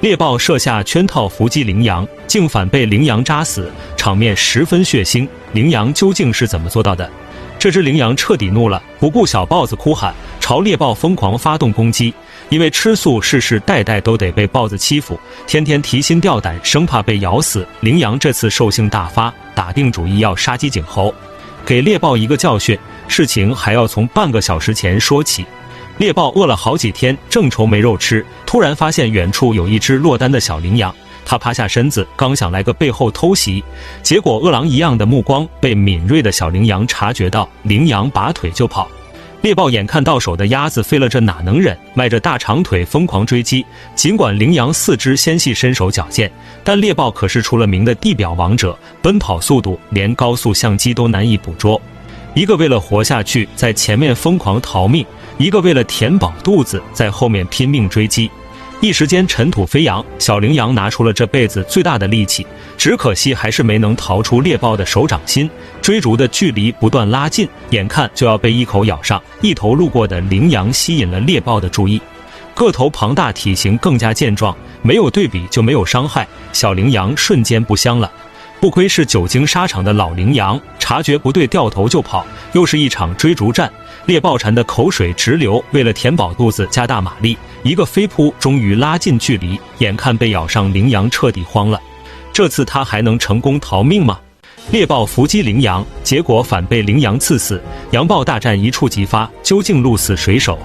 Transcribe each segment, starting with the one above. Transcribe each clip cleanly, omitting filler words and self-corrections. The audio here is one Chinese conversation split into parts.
猎豹设下圈套伏击羚羊，竟反被羚羊扎死，场面十分血腥。羚羊究竟是怎么做到的？这只羚羊彻底怒了，不顾小豹子哭喊，朝猎豹疯狂发动攻击。因为吃素世世代代都得被豹子欺负，天天提心吊胆，生怕被咬死。羚羊这次兽性大发，打定主意要杀鸡儆猴，给猎豹一个教训。事情还要从半个小时前说起。猎豹饿了好几天，正愁没肉吃，突然发现远处有一只落单的小羚羊。他趴下身子，刚想来个背后偷袭，结果饿狼一样的目光被敏锐的小羚羊察觉到，羚羊拔腿就跑。猎豹眼看到手的鸭子飞了，这哪能忍，迈着大长腿疯狂追击。尽管羚羊四肢纤细，身手矫健，但猎豹可是出了名的地表王者，奔跑速度连高速相机都难以捕捉。一个为了活下去在前面疯狂逃命，一个为了填饱肚子在后面拼命追击，一时间尘土飞扬。小羚羊拿出了这辈子最大的力气，只可惜还是没能逃出猎豹的手掌心。追逐的距离不断拉近，眼看就要被一口咬上。一头路过的羚羊吸引了猎豹的注意，个头庞大，体型更加健壮，没有对比就没有伤害，小羚羊瞬间不香了。不亏是久经沙场的老羚羊，察觉不对掉头就跑，又是一场追逐战。猎豹馋得口水直流，为了填饱肚子加大马力，一个飞扑终于拉近距离，眼看被咬上，羚羊彻底慌了。这次他还能成功逃命吗？猎豹伏击羚羊，结果反被羚羊刺死。羊豹大战一触即发，究竟鹿死谁手？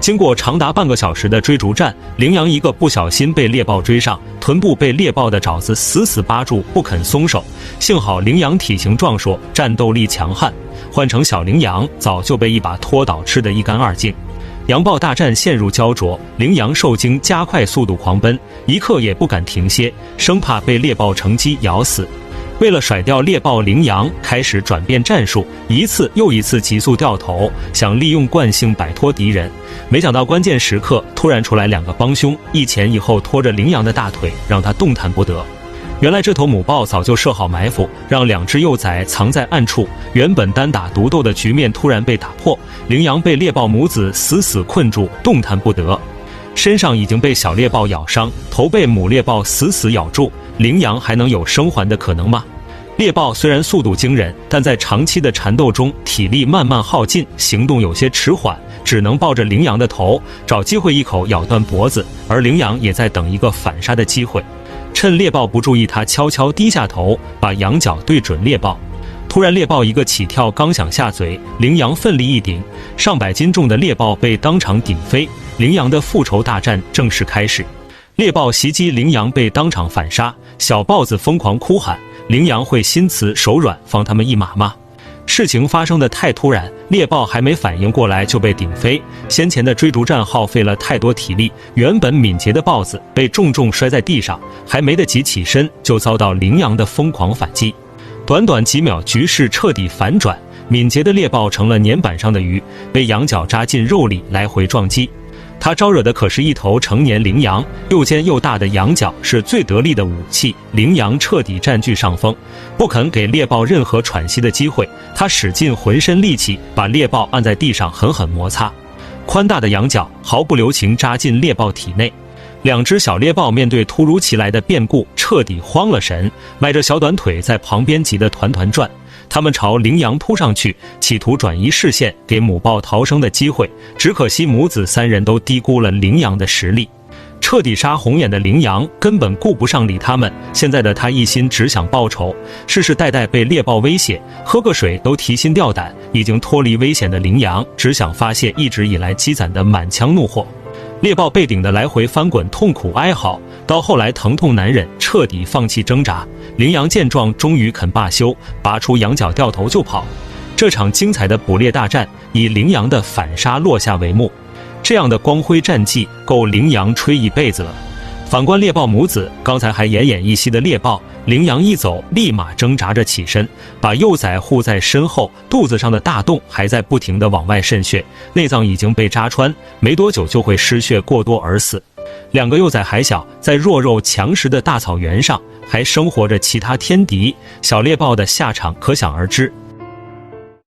经过长达半个小时的追逐战，羚羊一个不小心被猎豹追上，臀部被猎豹的爪子死死扒住，不肯松手。幸好羚羊体型壮硕，战斗力强悍，换成小羚羊早就被一把拖倒，吃得一干二净。羊豹大战陷入焦灼，羚羊受惊加快速度狂奔，一刻也不敢停歇，生怕被猎豹乘机咬死。为了甩掉猎豹，羚羊开始转变战术，一次又一次急速掉头，想利用惯性摆脱敌人。没想到关键时刻突然出来两个帮凶，一前一后拖着羚羊的大腿，让他动弹不得。原来这头母豹早就设好埋伏，让两只幼崽藏在暗处。原本单打独斗的局面突然被打破，羚羊被猎豹母子死死困住，动弹不得。身上已经被小猎豹咬伤，头被母猎豹死死咬住，羚羊还能有生还的可能吗？猎豹虽然速度惊人，但在长期的缠斗中体力慢慢耗尽，行动有些迟缓，只能抱着羚羊的头，找机会一口咬断脖子，而羚羊也在等一个反杀的机会。趁猎豹不注意，他悄悄低下头，把羊角对准猎豹。突然猎豹一个起跳，刚想下嘴，羚羊奋力一顶，上百斤重的猎豹被当场顶飞。羚羊的复仇大战正式开始，猎豹袭击羚羊被当场反杀，小豹子疯狂哭喊，羚羊会心慈手软放他们一马吗？事情发生的太突然，猎豹还没反应过来就被顶飞。先前的追逐战耗费了太多体力，原本敏捷的豹子被重重摔在地上，还没得及起身就遭到羚羊的疯狂反击。短短几秒，局势彻底反转，敏捷的猎豹成了粘板上的鱼，被羊角扎进肉里来回撞击。他招惹的可是一头成年羚羊，又尖又大的羊角是最得力的武器。羚羊彻底占据上风，不肯给猎豹任何喘息的机会。他使尽浑身力气，把猎豹按在地上狠狠摩擦，宽大的羊角毫不留情扎进猎豹体内。两只小猎豹面对突如其来的变故，彻底慌了神，迈着小短腿在旁边急得团团转。他们朝羚羊扑上去，企图转移视线，给母豹逃生的机会。只可惜母子三人都低估了羚羊的实力，彻底杀红眼的羚羊根本顾不上理他们。现在的他一心只想报仇，世世代代被猎豹威胁，喝个水都提心吊胆。已经脱离危险的羚羊只想发泄一直以来积攒的满腔怒火。猎豹被顶得来回翻滚，痛苦哀嚎，到后来疼痛难忍，彻底放弃挣扎。羚羊见状终于肯罢休，拔出羊角掉头就跑。这场精彩的捕猎大战以羚羊的反杀落下帷幕。这样的光辉战绩够羚羊吹一辈子了。反观猎豹母子，刚才还奄奄一息的猎豹，羚羊一走立马挣扎着起身，把幼崽护在身后，肚子上的大洞还在不停地往外渗血，内脏已经被扎穿，没多久就会失血过多而死。两个幼崽还小，在弱肉强食的大草原上还生活着其他天敌，小猎豹的下场可想而知。